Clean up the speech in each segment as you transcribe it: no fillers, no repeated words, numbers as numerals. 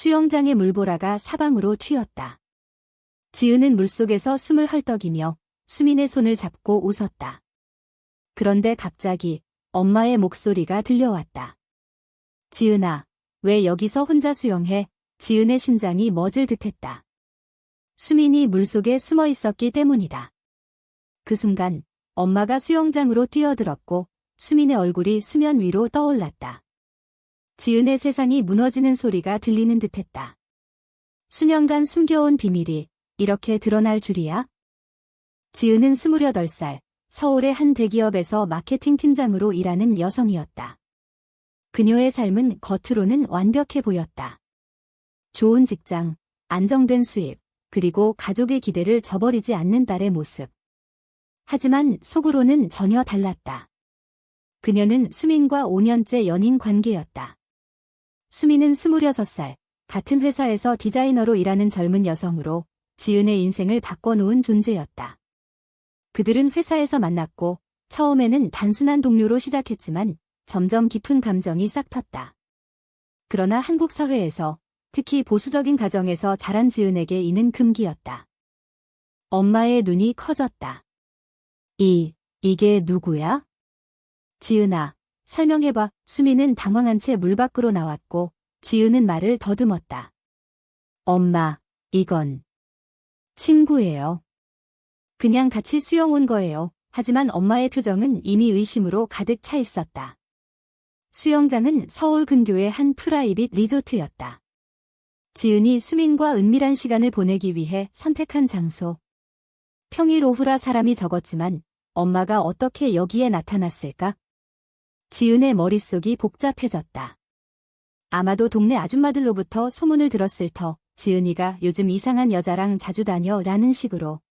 수영장의 물보라가 사방으로 튀었다. 지은은 물속에서 숨을 헐떡이며 수민의 손을 잡고 웃었다. 그런데 갑자기 엄마의 목소리가 들려왔다. 지은아, 왜 여기서 혼자 수영해? 지은의 심장이 멎을 듯했다. 수민이 물속에 숨어 있었기 때문이다. 그 순간 엄마가 수영장으로 뛰어들었고 수민의 얼굴이 수면 위로 떠올랐다. 지은의 세상이 무너지는 소리가 들리는 듯했다. 수년간 숨겨온 비밀이 이렇게 드러날 줄이야? 지은은 28살, 서울의 한 대기업에서 마케팅 팀장으로 일하는 여성이었다. 그녀의 삶은 겉으로는 완벽해 보였다. 좋은 직장, 안정된 수입, 그리고 가족의 기대를 저버리지 않는 딸의 모습. 하지만 속으로는 전혀 달랐다. 그녀는 수민과 5년째 연인 관계였다. 수민은 26살, 같은 회사에서 디자이너로 일하는 젊은 여성으로 지은의 인생을 바꿔놓은 존재였다. 그들은 회사에서 만났고 처음에는 단순한 동료로 시작했지만 점점 깊은 감정이 싹텄다. 그러나 한국 사회에서 특히 보수적인 가정에서 자란 지은에게 이는 금기였다. 엄마의 눈이 커졌다. 이게 누구야? 지은아, 설명해봐. 수민은 당황한 채 물 밖으로 나왔고 지은은 말을 더듬었다. 엄마, 이건 친구예요. 그냥 같이 수영 온 거예요. 하지만 엄마의 표정은 이미 의심으로 가득 차 있었다. 수영장은 서울 근교의 한 프라이빗 리조트였다. 지은이 수민과 은밀한 시간을 보내기 위해 선택한 장소. 평일 오후라 사람이 적었지만 엄마가 어떻게 여기에 나타났을까? 지은의 머릿속이 복잡해졌다. 아마도 동네 아줌마들로부터 소문을 들었을 터, 지은이가 요즘 이상한 여자랑 자주 다녀 라는 식으로.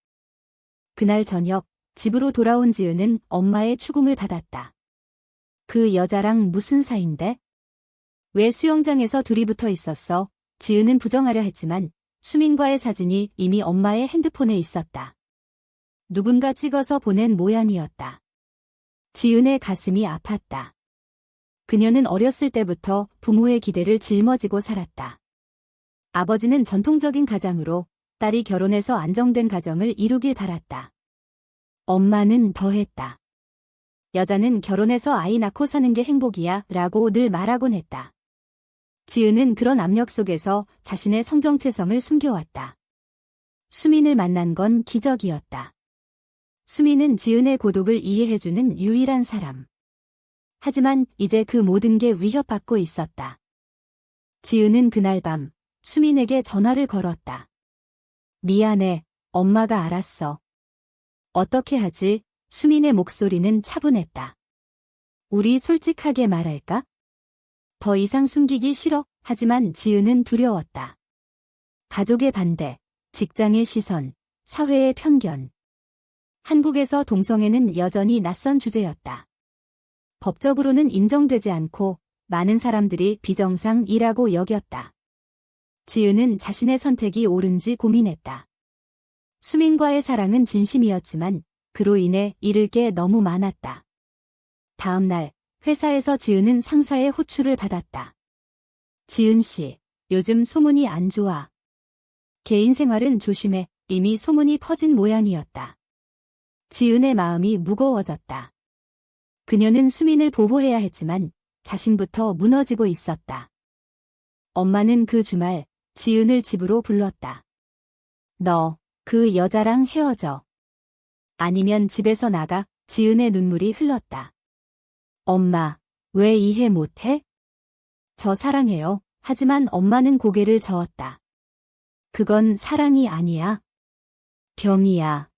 그날 저녁, 집으로 돌아온 지은은 엄마의 추궁을 받았다. 그 여자랑 무슨 사이인데? 왜 수영장에서 둘이 붙어 있었어? 지은은 부정하려 했지만 수민과의 사진이 이미 엄마의 핸드폰에 있었다. 누군가 찍어서 보낸 모양이었다. 지은의 가슴이 아팠다. 그녀는 어렸을 때부터 부모의 기대를 짊어지고 살았다. 아버지는 전통적인 가장으로 딸이 결혼해서 안정된 가정을 이루길 바랐다. 엄마는 더했다. 여자는 결혼해서 아이 낳고 사는 게 행복이야 라고 늘 말하곤 했다. 지은은 그런 압력 속에서 자신의 성정체성을 숨겨왔다. 수민을 만난 건 기적이었다. 수민은 지은의 고독을 이해해주는 유일한 사람. 하지만 이제 그 모든 게 위협받고 있었다. 지은은 그날 밤 수민에게 전화를 걸었다. 미안해, 엄마가 알았어. 어떻게 하지? 수민의 목소리는 차분했다. 우리 솔직하게 말할까? 더 이상 숨기기 싫어. 하지만 지은은 두려웠다. 가족의 반대, 직장의 시선, 사회의 편견. 한국에서 동성애는 여전히 낯선 주제였다. 법적으로는 인정되지 않고 많은 사람들이 비정상이라고 여겼다. 지은은 자신의 선택이 옳은지 고민했다. 수민과의 사랑은 진심이었지만 그로 인해 잃을 게 너무 많았다. 다음 날 회사에서 지은은 상사의 호출을 받았다. 지은 씨, 요즘 소문이 안 좋아. 개인 생활은 조심해. 이미 소문이 퍼진 모양이었다. 지은의 마음이 무거워졌다. 그녀는 수민을 보호해야 했지만 자신부터 무너지고 있었다. 엄마는 그 주말 지은을 집으로 불렀다. 너 그 여자랑 헤어져. 아니면 집에서 나가. 지은의 눈물이 흘렀다. 엄마, 왜 이해 못해? 저 사랑해요. 하지만 엄마는 고개를 저었다. 그건 사랑이 아니야. 병이야.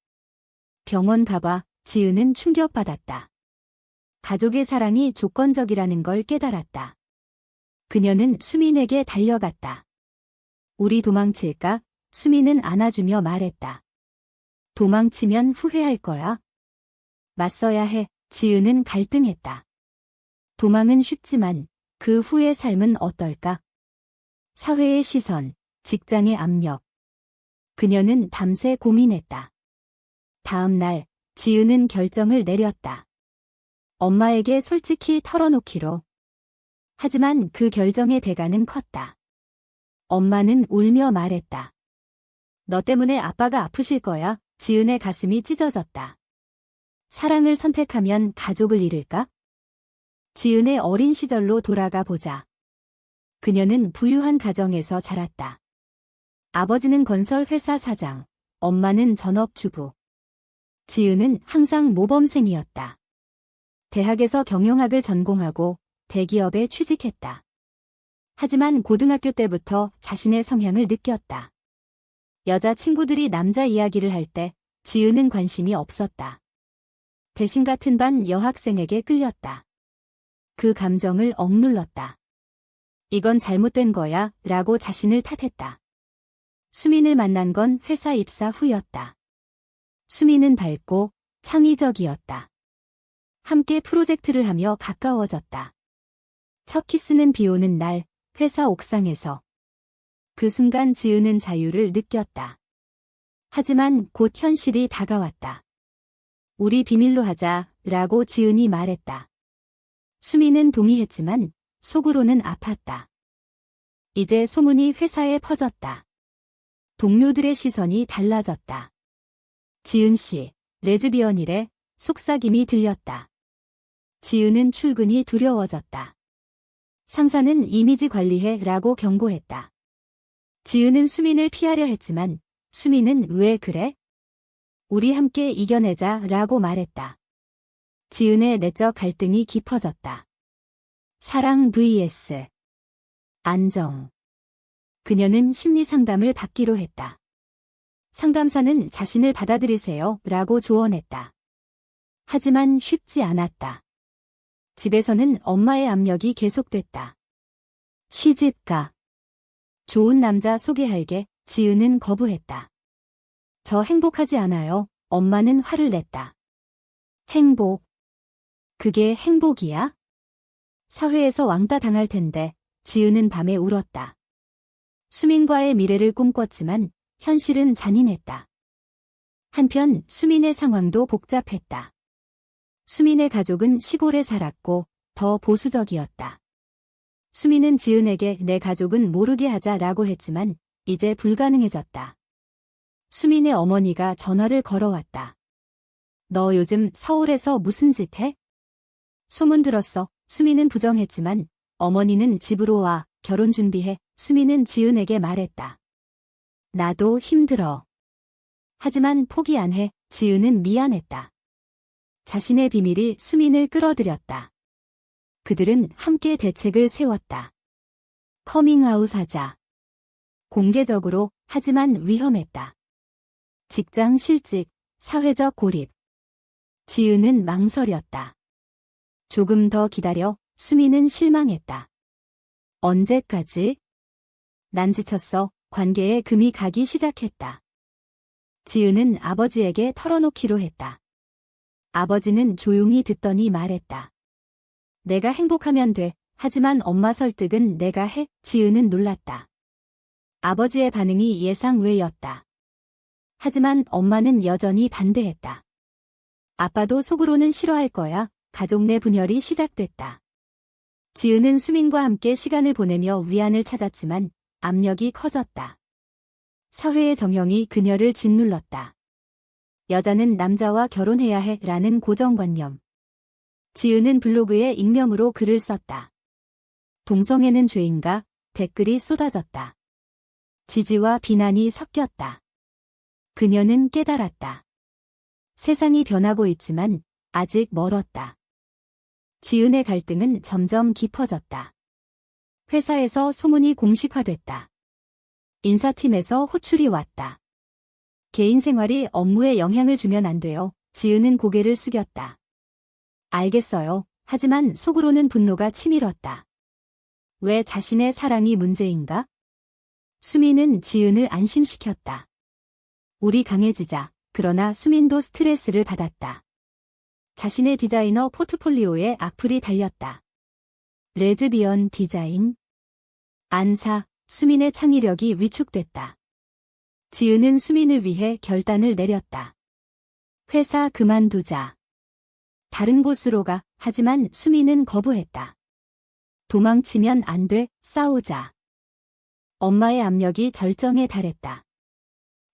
병원 가봐. 지은은 충격받았다. 가족의 사랑이 조건적이라는 걸 깨달았다. 그녀는 수민에게 달려갔다. 우리 도망칠까? 수민은 안아주며 말했다. 도망치면 후회할 거야. 맞서야 해. 지은은 갈등했다. 도망은 쉽지만 그 후의 삶은 어떨까? 사회의 시선, 직장의 압력. 그녀는 밤새 고민했다. 다음 날 지은은 결정을 내렸다. 엄마에게 솔직히 털어놓기로. 하지만 그 결정의 대가는 컸다. 엄마는 울며 말했다. 너 때문에 아빠가 아프실 거야. 지은의 가슴이 찢어졌다. 사랑을 선택하면 가족을 잃을까? 지은의 어린 시절로 돌아가 보자. 그녀는 부유한 가정에서 자랐다. 아버지는 건설회사 사장, 엄마는 전업주부. 지은은 항상 모범생이었다. 대학에서 경영학을 전공하고 대기업에 취직했다. 하지만 고등학교 때부터 자신의 성향을 느꼈다. 여자 친구들이 남자 이야기를 할 때 지은은 관심이 없었다. 대신 같은 반 여학생에게 끌렸다. 그 감정을 억눌렀다. 이건 잘못된 거야 라고 자신을 탓했다. 수민을 만난 건 회사 입사 후였다. 수민은 밝고 창의적이었다. 함께 프로젝트를 하며 가까워졌다. 첫 키스는 비 오는 날 회사 옥상에서. 그 순간 지은은 자유를 느꼈다. 하지만 곧 현실이 다가왔다. 우리 비밀로 하자 라고 지은이 말했다. 수민은 동의했지만 속으로는 아팠다. 이제 소문이 회사에 퍼졌다. 동료들의 시선이 달라졌다. 지은 씨, 레즈비언이래. 속삭임이 들렸다. 지은은 출근이 두려워졌다. 상사는 이미지 관리해 라고 경고했다. 지은은 수민을 피하려 했지만 수민은 왜 그래? 우리 함께 이겨내자 라고 말했다. 지은의 내적 갈등이 깊어졌다. 사랑 vs 안정. 그녀는 심리 상담을 받기로 했다. 상담사는 자신을 받아들이세요 라고 조언했다. 하지만 쉽지 않았다. 집에서는 엄마의 압력이 계속됐다. 시집가. 좋은 남자 소개할게. 지은은 거부했다. 저 행복하지 않아요. 엄마는 화를 냈다. 행복. 그게 행복이야? 사회에서 왕따 당할 텐데. 지은은 밤에 울었다. 수민과의 미래를 꿈꿨지만 현실은 잔인했다. 한편 수민의 상황도 복잡했다. 수민의 가족은 시골에 살았고 더 보수적이었다. 수민은 지은에게 내 가족은 모르게 하자라고 했지만 이제 불가능해졌다. 수민의 어머니가 전화를 걸어왔다. 너 요즘 서울에서 무슨 짓 해? 소문 들었어. 수민은 부정했지만 어머니는 집으로 와. 결혼 준비해. 수민은 지은에게 말했다. 나도 힘들어. 하지만 포기 안 해. 지은은 미안했다. 자신의 비밀이 수민을 끌어들였다. 그들은 함께 대책을 세웠다. 커밍아웃 하자. 공개적으로, 하지만 위험했다. 직장 실직, 사회적 고립. 지은은 망설였다. 조금 더 기다려. 수민은 실망했다. 언제까지? 난 지쳤어. 관계에 금이 가기 시작했다. 지은은 아버지에게 털어놓기로 했다. 아버지는 조용히 듣더니 말했다. 내가 행복하면 돼. 하지만 엄마 설득은 내가 해. 지은은 놀랐다. 아버지의 반응이 예상 외였다. 하지만 엄마는 여전히 반대했다. 아빠도 속으로는 싫어할 거야. 가족 내 분열이 시작됐다. 지은은 수민과 함께 시간을 보내며 위안을 찾았지만 압력이 커졌다. 사회의 정형이 그녀를 짓눌렀다. 여자는 남자와 결혼해야 해 라는 고정관념. 지은은 블로그에 익명으로 글을 썼다. 동성애는 죄인가? 댓글이 쏟아졌다. 지지와 비난이 섞였다. 그녀는 깨달았다. 세상이 변하고 있지만 아직 멀었다. 지은의 갈등은 점점 깊어졌다. 회사에서 소문이 공식화됐다. 인사팀에서 호출이 왔다. 개인 생활이 업무에 영향을 주면 안 돼요. 지은은 고개를 숙였다. 알겠어요. 하지만 속으로는 분노가 치밀었다. 왜 자신의 사랑이 문제인가? 수민은 지은을 안심시켰다. 우리 강해지자. 그러나 수민도 스트레스를 받았다. 자신의 디자이너 포트폴리오에 악플이 달렸다. 레즈비언 디자인. 안사, 수민의 창의력이 위축됐다. 지은은 수민을 위해 결단을 내렸다. 회사 그만두자. 다른 곳으로 가. 하지만 수민은 거부했다. 도망치면 안 돼. 싸우자. 엄마의 압력이 절정에 달했다.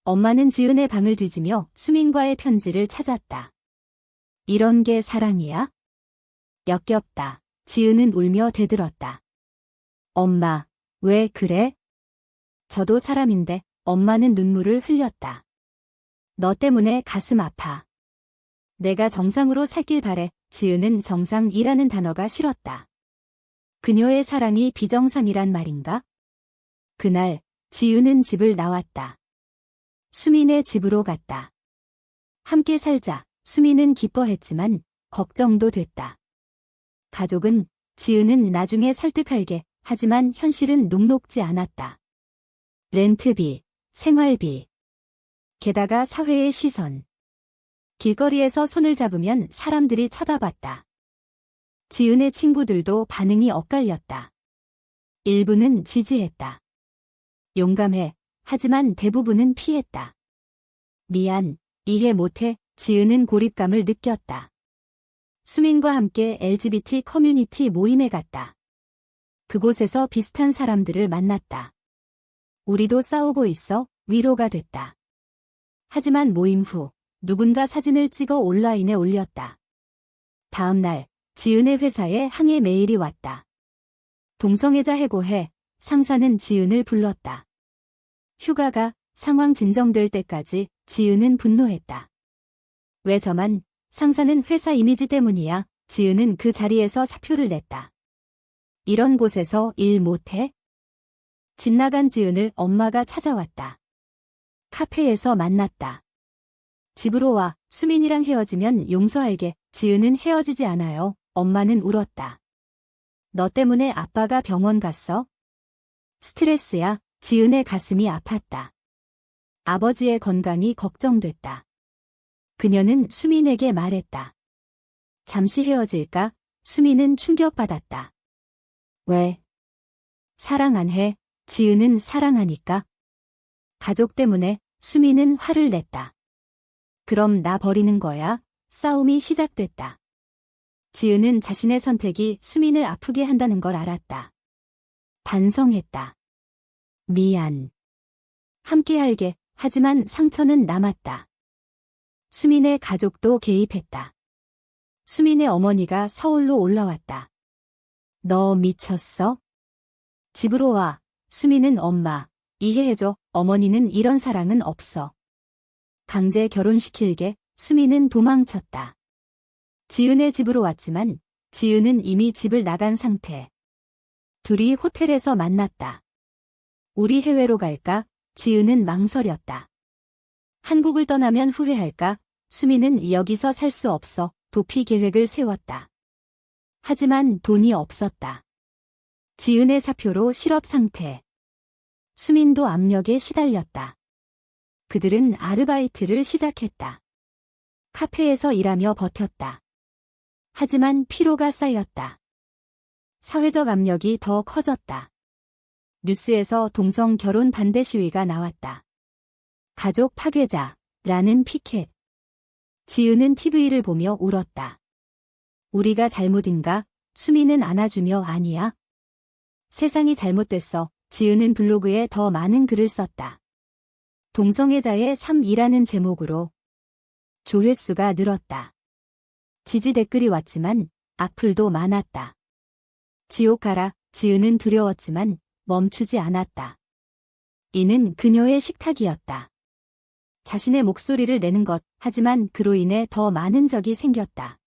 엄마는 지은의 방을 뒤지며 수민과의 편지를 찾았다. 이런 게 사랑이야? 역겹다. 지은은 울며 대들었다. 엄마, 왜 그래? 저도 사람인데. 엄마는 눈물을 흘렸다. 너 때문에 가슴 아파. 내가 정상으로 살길 바래. 지은은 정상이라는 단어가 싫었다. 그녀의 사랑이 비정상이란 말인가? 그날 지은은 집을 나왔다. 수민의 집으로 갔다. 함께 살자. 수민은 기뻐했지만 걱정도 됐다. 가족은 지은은 나중에 설득할게. 하지만 현실은 녹록지 않았다. 렌트비, 생활비, 게다가 사회의 시선. 길거리에서 손을 잡으면 사람들이 쳐다봤다. 지은의 친구들도 반응이 엇갈렸다. 일부는 지지했다. 용감해. 하지만 대부분은 피했다. 미안, 이해 못해. 지은은 고립감을 느꼈다. 수민과 함께 LGBT 커뮤니티 모임에 갔다. 그곳에서 비슷한 사람들을 만났다. 우리도 싸우고 있어. 위로가 됐다. 하지만 모임 후 누군가 사진을 찍어 온라인에 올렸다. 다음 날 지은의 회사에 항해 메일이 왔다. 동성애자 해고해. 상사는 지은을 불렀다. 휴가가 상황 진정될 때까지 지은은 분노했다. 왜 저만? 상사는 회사 이미지 때문이야. 지은은 그 자리에서 사표를 냈다. 이런 곳에서 일 못해? 집 나간 지은을 엄마가 찾아왔다. 카페에서 만났다. 집으로 와. 수민이랑 헤어지면 용서할게. 지은은 헤어지지 않아요. 엄마는 울었다. 너 때문에 아빠가 병원 갔어? 스트레스야. 지은의 가슴이 아팠다. 아버지의 건강이 걱정됐다. 그녀는 수민에게 말했다. 잠시 헤어질까? 수민은 충격받았다. 왜? 사랑 안 해? 지은은 사랑하니까. 가족 때문에. 수민은 화를 냈다. 그럼 나 버리는 거야? 싸움이 시작됐다. 지은은 자신의 선택이 수민을 아프게 한다는 걸 알았다. 반성했다. 미안. 함께할게. 하지만 상처는 남았다. 수민의 가족도 개입했다. 수민의 어머니가 서울로 올라왔다. 너 미쳤어? 집으로 와. 수민은 엄마. 이해해줘. 어머니는 이런 사랑은 없어. 강제 결혼시킬게. 수민은 도망쳤다. 지은의 집으로 왔지만 지은은 이미 집을 나간 상태. 둘이 호텔에서 만났다. 우리 해외로 갈까? 지은은 망설였다. 한국을 떠나면 후회할까? 수민은 여기서 살 수 없어. 도피 계획을 세웠다. 하지만 돈이 없었다. 지은의 사표로 실업 상태. 수민도 압력에 시달렸다. 그들은 아르바이트를 시작했다. 카페에서 일하며 버텼다. 하지만 피로가 쌓였다. 사회적 압력이 더 커졌다. 뉴스에서 동성 결혼 반대 시위가 나왔다. 가족 파괴자라는 피켓. 지은은 TV를 보며 울었다. 우리가 잘못인가? 수민은 안아주며 아니야. 세상이 잘못됐어. 지은은 블로그에 더 많은 글을 썼다. 동성애자의 삶이라는 제목으로 조회수가 늘었다. 지지 댓글이 왔지만 악플도 많았다. 지옥 가라. 지은은 두려웠지만 멈추지 않았다. 이는 그녀의 식탁이었다. 자신의 목소리를 내는 것. 하지만 그로 인해 더 많은 적이 생겼다.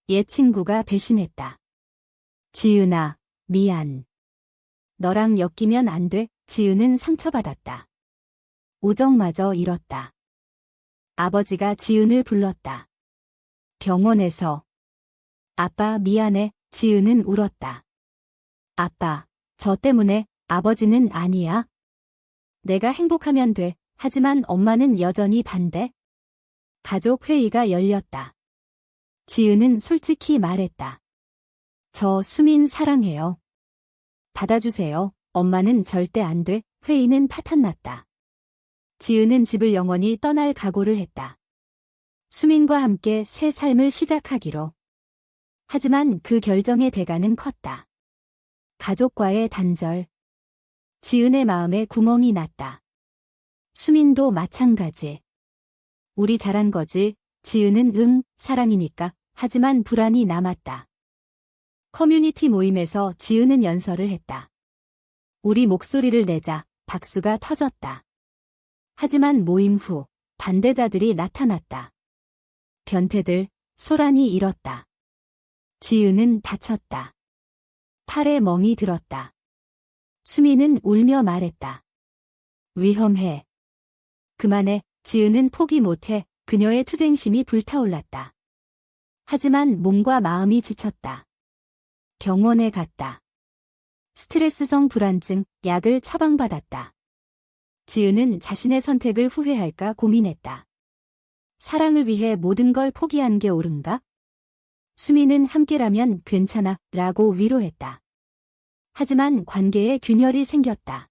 옛 친구가 배신했다. 지은아, 미안. 너랑 엮이면 안 돼. 지은은 상처받았다. 우정마저 잃었다. 아버지가 지은을 불렀다. 병원에서. 아빠 미안해. 지은은 울었다. 아빠, 저 때문에. 아버지는 아니야. 내가 행복하면 돼. 하지만 엄마는 여전히 반대. 가족 회의가 열렸다. 지은은 솔직히 말했다. 저 수민 사랑해요. 받아주세요. 엄마는 절대 안 돼. 회의는 파탄났다. 지은은 집을 영원히 떠날 각오를 했다. 수민과 함께 새 삶을 시작하기로. 하지만 그 결정의 대가는 컸다. 가족과의 단절. 지은의 마음에 구멍이 났다. 수민도 마찬가지. 우리 잘한 거지. 지은은 응, 사랑이니까. 하지만 불안이 남았다. 커뮤니티 모임에서 지은은 연설을 했다. 우리 목소리를 내자. 박수가 터졌다. 하지만 모임 후 반대자들이 나타났다. 변태들, 소란이 일었다. 지은은 다쳤다. 팔에 멍이 들었다. 수민은 울며 말했다. 위험해. 그만해. 지은은 포기 못해. 그녀의 투쟁심이 불타올랐다. 하지만 몸과 마음이 지쳤다. 병원에 갔다. 스트레스성 불안증, 약을 처방받았다. 지은은 자신의 선택을 후회할까 고민했다. 사랑을 위해 모든 걸 포기한 게 옳은가? 수민은 함께라면 괜찮아 라고 위로했다. 하지만 관계에 균열이 생겼다.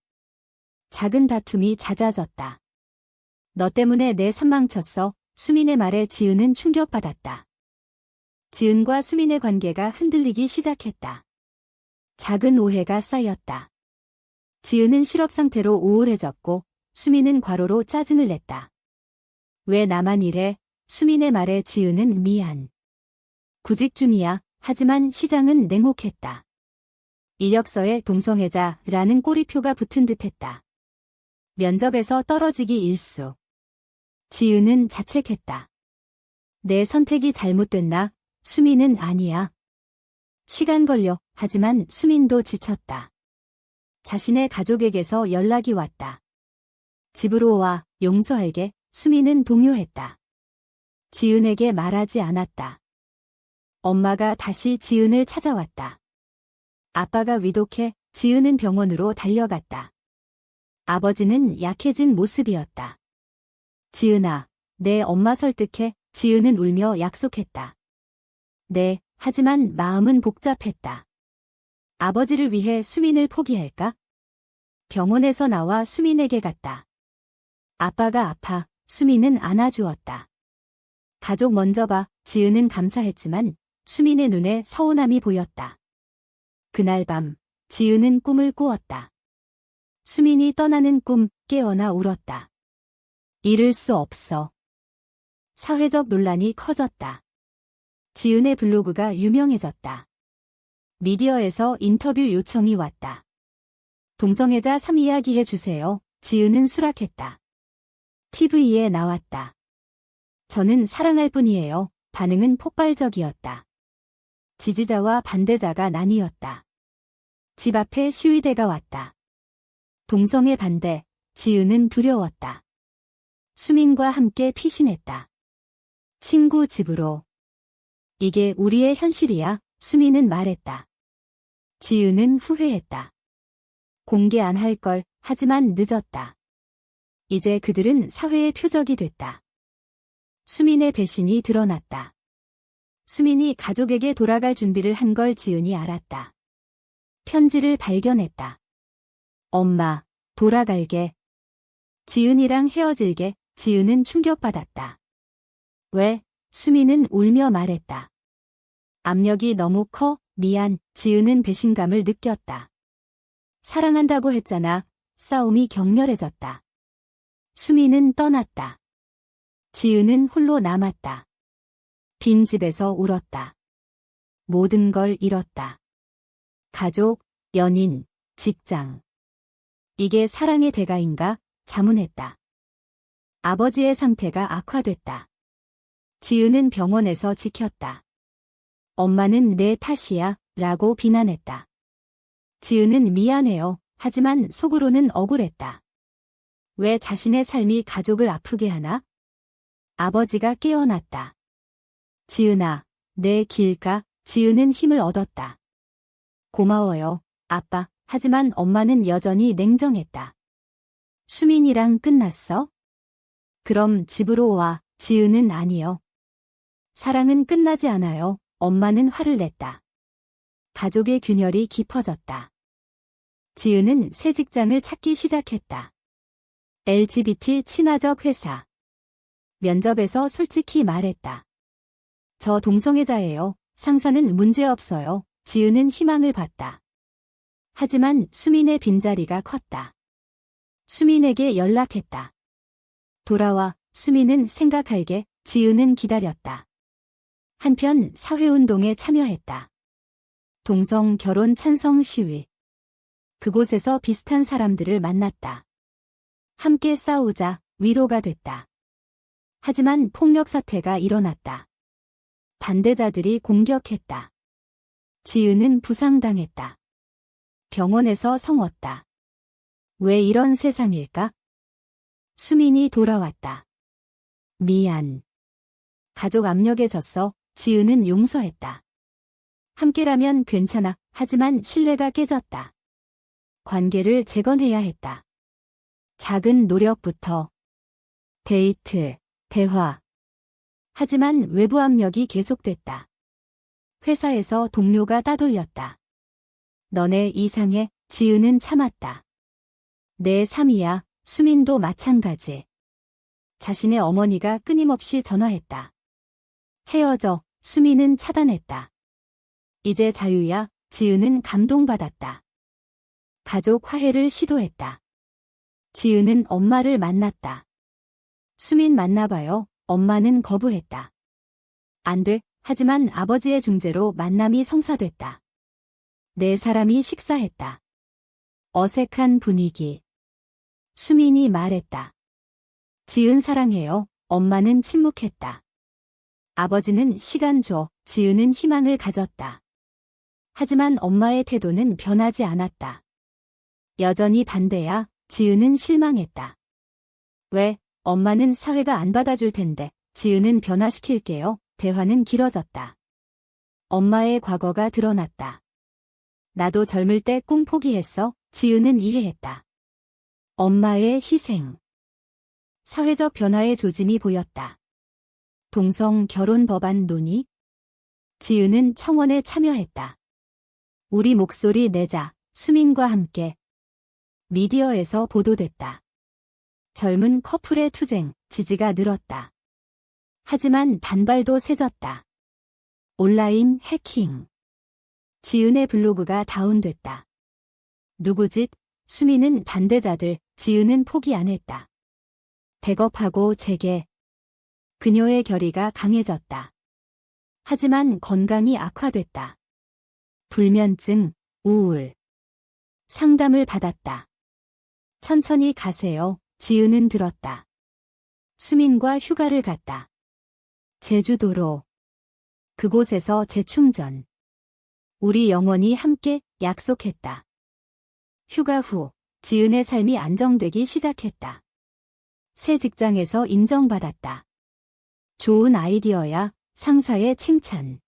작은 다툼이 잦아졌다. 너 때문에 내 삶 망쳤어. 수민의 말에 지은은 충격받았다. 지은과 수민의 관계가 흔들리기 시작했다. 작은 오해가 쌓였다. 지은은 실업 상태로 우울해졌고 수민은 과로로 짜증을 냈다. 왜 나만 이래? 수민의 말에 지은은 미안. 구직 중이야. 하지만 시장은 냉혹했다. 이력서에 동성애자라는 꼬리표가 붙은 듯했다. 면접에서 떨어지기 일수. 지은은 자책했다. 내 선택이 잘못됐나? 수민은 아니야. 시간 걸려. 하지만 수민도 지쳤다. 자신의 가족에게서 연락이 왔다. 집으로 와. 용서할게. 수민은 동요했다. 지은에게 말하지 않았다. 엄마가 다시 지은을 찾아왔다. 아빠가 위독해. 지은은 병원으로 달려갔다. 아버지는 약해진 모습이었다. 지은아, 내 엄마 설득해. 지은은 울며 약속했다. 네, 하지만 마음은 복잡했다. 아버지를 위해 수민을 포기할까? 병원에서 나와 수민에게 갔다. 아빠가 아파. 수민은 안아주었다. 가족 먼저 봐. 지은은 감사했지만 수민의 눈에 서운함이 보였다. 그날 밤, 지은은 꿈을 꾸었다. 수민이 떠나는 꿈, 깨어나 울었다. 잃을 수 없어. 사회적 논란이 커졌다. 지은의 블로그가 유명해졌다. 미디어에서 인터뷰 요청이 왔다. 동성애자 3 이야기해 주세요. 지은은 수락했다. TV에 나왔다. 저는 사랑할 뿐이에요. 반응은 폭발적이었다. 지지자와 반대자가 나뉘었다. 집 앞에 시위대가 왔다. 동성애 반대, 지은은 두려웠다. 수민과 함께 피신했다. 친구 집으로. 이게 우리의 현실이야, 수민은 말했다. 지은은 후회했다. 공개 안 할 걸, 하지만 늦었다. 이제 그들은 사회의 표적이 됐다. 수민의 배신이 드러났다. 수민이 가족에게 돌아갈 준비를 한 걸 지은이 알았다. 편지를 발견했다. 엄마, 돌아갈게. 지은이랑 헤어질게. 지은은 충격받았다. 왜? 수민은 울며 말했다. 압력이 너무 커. 미안. 지은은 배신감을 느꼈다. 사랑한다고 했잖아. 싸움이 격렬해졌다. 수민은 떠났다. 지은은 홀로 남았다. 빈집에서 울었다. 모든 걸 잃었다. 가족, 연인, 직장. 이게 사랑의 대가인가? 자문했다. 아버지의 상태가 악화됐다. 지은은 병원에서 지켰다. 엄마는 내 탓이야 라고 비난했다. 지은은 미안해요. 하지만 속으로는 억울했다. 왜 자신의 삶이 가족을 아프게 하나? 아버지가 깨어났다. 지은아, 내 길가. 지은은 힘을 얻었다. 고마워요, 아빠. 하지만 엄마는 여전히 냉정했다. 수민이랑 끝났어? 그럼 집으로 와. 지은은 아니요. 사랑은 끝나지 않아요. 엄마는 화를 냈다. 가족의 균열이 깊어졌다. 지은은 새 직장을 찾기 시작했다. LGBT 친화적 회사. 면접에서 솔직히 말했다. 저 동성애자예요. 상사는 문제없어요. 지은은 희망을 봤다. 하지만 수민의 빈자리가 컸다. 수민에게 연락했다. 돌아와. 수민은 생각할게. 지은은 기다렸다. 한편 사회운동에 참여했다. 동성 결혼 찬성 시위. 그곳에서 비슷한 사람들을 만났다. 함께 싸우자. 위로가 됐다. 하지만 폭력 사태가 일어났다. 반대자들이 공격했다. 지은은 부상당했다. 병원에서 성었다. 왜 이런 세상일까? 수민이 돌아왔다. 미안. 가족 압력에 졌어. 지은은 용서했다. 함께라면 괜찮아. 하지만 신뢰가 깨졌다. 관계를 재건해야 했다. 작은 노력부터. 데이트, 대화. 하지만 외부 압력이 계속됐다. 회사에서 동료가 따돌렸다. 너네 이상해. 지은은 참았다. 내 삶이야. 수민도 마찬가지. 자신의 어머니가 끊임없이 전화했다. 헤어져. 수민은 차단했다. 이제 자유야. 지은은 감동받았다. 가족 화해를 시도했다. 지은은 엄마를 만났다. 수민 만나봐요. 엄마는 거부했다. 안 돼. 하지만 아버지의 중재로 만남이 성사됐다. 네 사람이 식사했다. 어색한 분위기. 수민이 말했다. 지은 사랑해요. 엄마는 침묵했다. 아버지는 시간 줘. 지은은 희망을 가졌다. 하지만 엄마의 태도는 변하지 않았다. 여전히 반대야. 지은은 실망했다. 왜? 엄마는 사회가 안 받아줄 텐데. 지은은 변화시킬게요. 대화는 길어졌다. 엄마의 과거가 드러났다. 나도 젊을 때 꿈 포기했어. 지은은 이해했다. 엄마의 희생. 사회적 변화의 조짐이 보였다. 동성 결혼 법안 논의. 지은은 청원에 참여했다. 우리 목소리 내자. 수민과 함께. 미디어에서 보도됐다. 젊은 커플의 투쟁, 지지가 늘었다. 하지만 반발도 세졌다. 온라인 해킹. 지은의 블로그가 다운됐다. 누구 짓? 수민은 반대자들, 지은은 포기 안 했다. 백업하고 재개. 그녀의 결의가 강해졌다. 하지만 건강이 악화됐다. 불면증, 우울. 상담을 받았다. 천천히 가세요. 지은은 들었다. 수민과 휴가를 갔다. 제주도로. 그곳에서 재충전. 우리 영원히 함께 약속했다. 휴가 후 지은의 삶이 안정되기 시작했다. 새 직장에서 인정받았다. 좋은 아이디어야. 상사의 칭찬.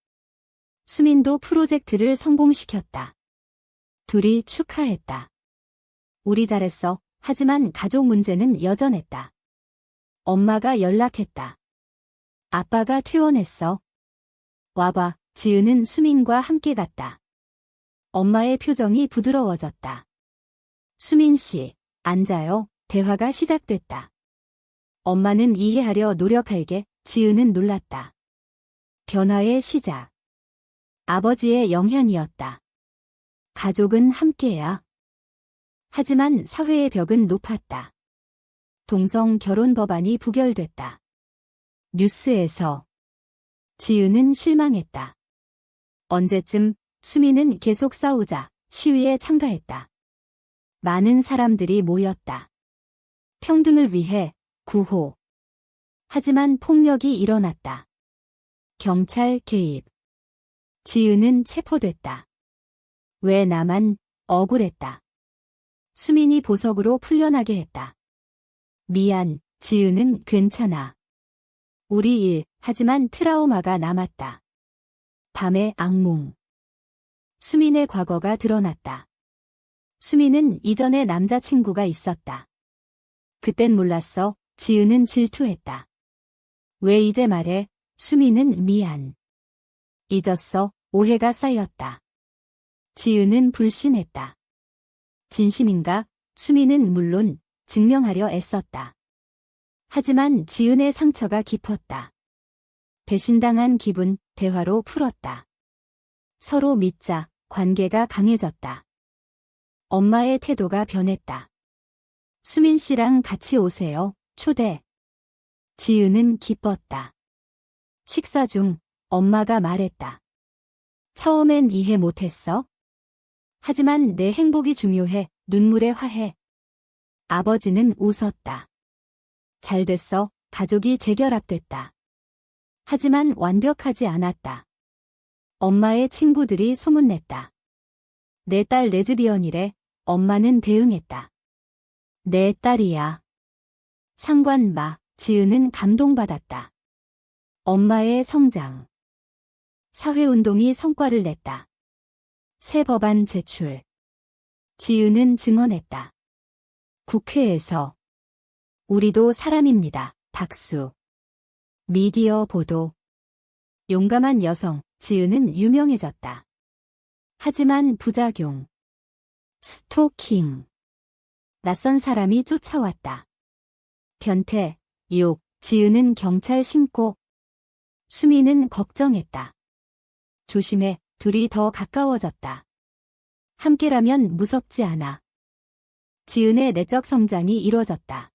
수민도 프로젝트를 성공시켰다. 둘이 축하했다. 우리 잘했어. 하지만 가족 문제는 여전했다. 엄마가 연락했다. 아빠가 퇴원했어. 와봐. 지은은 수민과 함께 갔다. 엄마의 표정이 부드러워졌다. 수민 씨, 앉아요. 대화가 시작됐다. 엄마는 이해하려 노력할게. 지은은 놀랐다. 변화의 시작. 아버지의 영향이었다. 가족은 함께야. 하지만 사회의 벽은 높았다. 동성 결혼 법안이 부결됐다. 뉴스에서. 지은은 실망했다. 언제쯤? 수민은 계속 싸우자. 시위에 참가했다. 많은 사람들이 모였다. 평등을 위해 구호. 하지만 폭력이 일어났다. 경찰 개입. 지은은 체포됐다. 왜 나만? 억울했다. 수민이 보석으로 풀려나게 했다. 미안. 지은은 괜찮아. 우리 일. 하지만 트라우마가 남았다. 밤의 악몽. 수민의 과거가 드러났다. 수민은 이전에 남자친구가 있었다. 그땐 몰랐어. 지은은 질투했다. 왜 이제 말해? 수민은 미안. 잊었어. 오해가 쌓였다. 지은은 불신했다. 진심인가? 수민은 물론 증명하려 애썼다. 하지만 지은의 상처가 깊었다. 배신당한 기분, 대화로 풀었다. 서로 믿자. 관계가 강해졌다. 엄마의 태도가 변했다. 수민 씨랑 같이 오세요. 초대. 지은은 기뻤다. 식사 중 엄마가 말했다. 처음엔 이해 못했어. 하지만 내 행복이 중요해. 눈물에 화해. 아버지는 웃었다. 잘 됐어. 가족이 재결합됐다. 하지만 완벽하지 않았다. 엄마의 친구들이 소문냈다. 내 딸 레즈비언이래. 엄마는 대응했다. 내 딸이야. 상관 마. 지은은 감동받았다. 엄마의 성장. 사회운동이 성과를 냈다. 새 법안 제출. 지은은 증언했다. 국회에서. 우리도 사람입니다. 박수. 미디어 보도. 용감한 여성, 지은은 유명해졌다. 하지만 부작용. 스토킹. 낯선 사람이 쫓아왔다. 변태, 욕, 지은은 경찰 신고. 수미는 걱정했다. 조심해, 둘이 더 가까워졌다. 함께라면 무섭지 않아. 지은의 내적 성장이 이뤄졌다.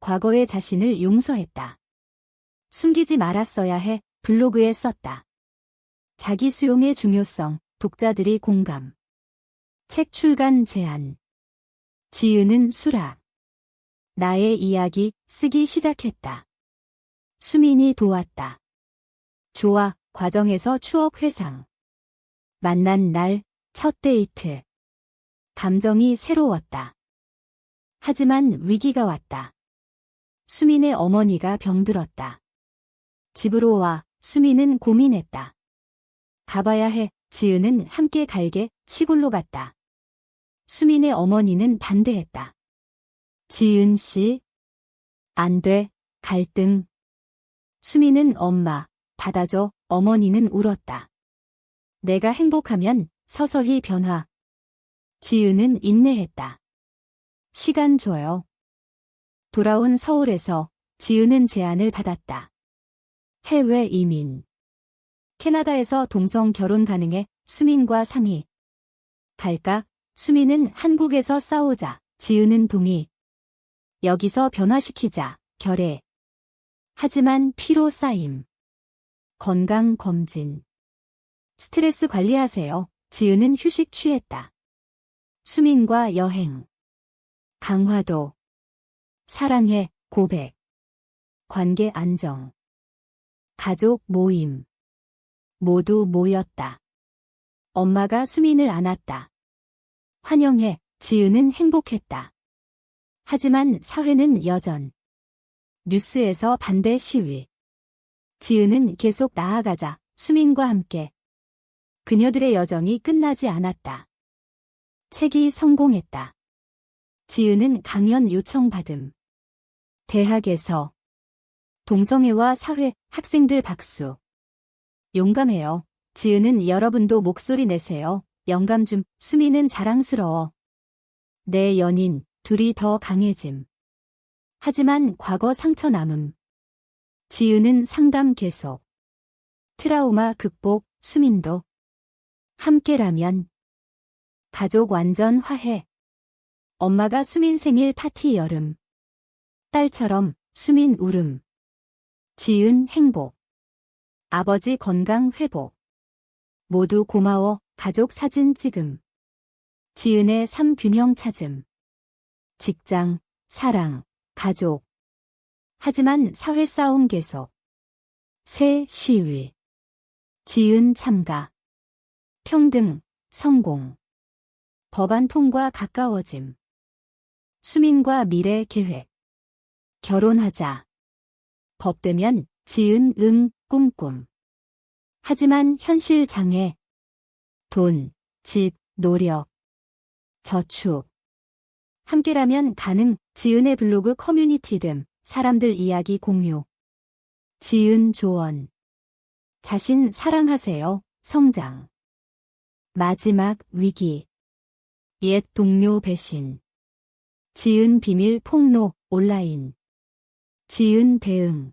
과거의 자신을 용서했다. 숨기지 말았어야 해. 블로그에 썼다. 자기 수용의 중요성, 독자들이 공감. 책 출간 제안. 지은은 수락. 나의 이야기 쓰기 시작했다. 수민이 도왔다. 좋아, 과정에서 추억 회상. 만난 날, 첫 데이트. 감정이 새로웠다. 하지만 위기가 왔다. 수민의 어머니가 병들었다. 집으로 와. 수민은 고민했다. 가봐야 해. 지은은 함께 갈게. 시골로 갔다. 수민의 어머니는 반대했다. 지은 씨. 안 돼. 갈등. 수민은 엄마. 받아줘. 어머니는 울었다. 내가 행복하면 서서히 변화. 지은은 인내했다. 시간 줘요. 돌아온 서울에서 지은은 제안을 받았다. 해외 이민. 캐나다에서 동성 결혼 가능해. 수민과 상의. 갈까? 수민은 한국에서 싸우자. 지은은 동의. 여기서 변화시키자. 결의. 하지만 피로 쌓임. 건강검진. 스트레스 관리하세요. 지은은 휴식 취했다. 수민과 여행. 강화도. 사랑해. 고백. 관계 안정. 가족 모임. 모두 모였다. 엄마가 수민을 안았다. 환영해. 지은은 행복했다. 하지만 사회는 여전. 뉴스에서 반대 시위. 지은은 계속 나아가자. 수민과 함께. 그녀들의 여정이 끝나지 않았다. 책이 성공했다. 지은은 강연 요청받음. 대학에서. 동성애와 사회, 학생들 박수. 용감해요. 지은은 여러분도 목소리 내세요. 영감 좀. 수민은 자랑스러워. 내 연인, 둘이 더 강해짐. 하지만 과거 상처 남음. 지은은 상담 계속. 트라우마 극복. 수민도. 함께라면. 가족 완전 화해. 엄마가 수민 생일 파티 여름. 딸처럼 수민 울음. 지은 행복. 아버지 건강 회복. 모두 고마워. 가족 사진 찍음. 지은의 삶 균형 찾음. 직장, 사랑, 가족. 하지만 사회 싸움 계속. 새 시위. 지은 참가. 평등, 성공. 법안 통과 가까워짐. 수민과 미래 계획. 결혼하자. 법되면 지은 응, 꿈꿈. 하지만 현실 장애. 돈, 집, 노력. 저축. 함께라면 가능. 지은의 블로그 커뮤니티됨. 사람들 이야기 공유. 지은 조언. 자신 사랑하세요. 성장. 마지막 위기. 옛 동료 배신. 지은 비밀 폭로. 온라인. 지은 대응.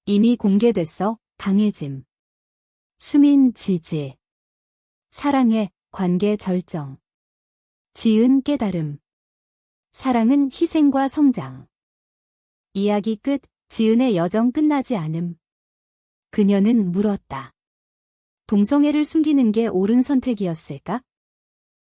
이미 공개됐어. 강해짐. 수민 지지. 사랑해. 관계 절정. 지은 깨달음. 사랑은 희생과 성장. 이야기 끝. 지은의 여정 끝나지 않음. 그녀는 물었다. 동성애를 숨기는 게 옳은 선택이었을까?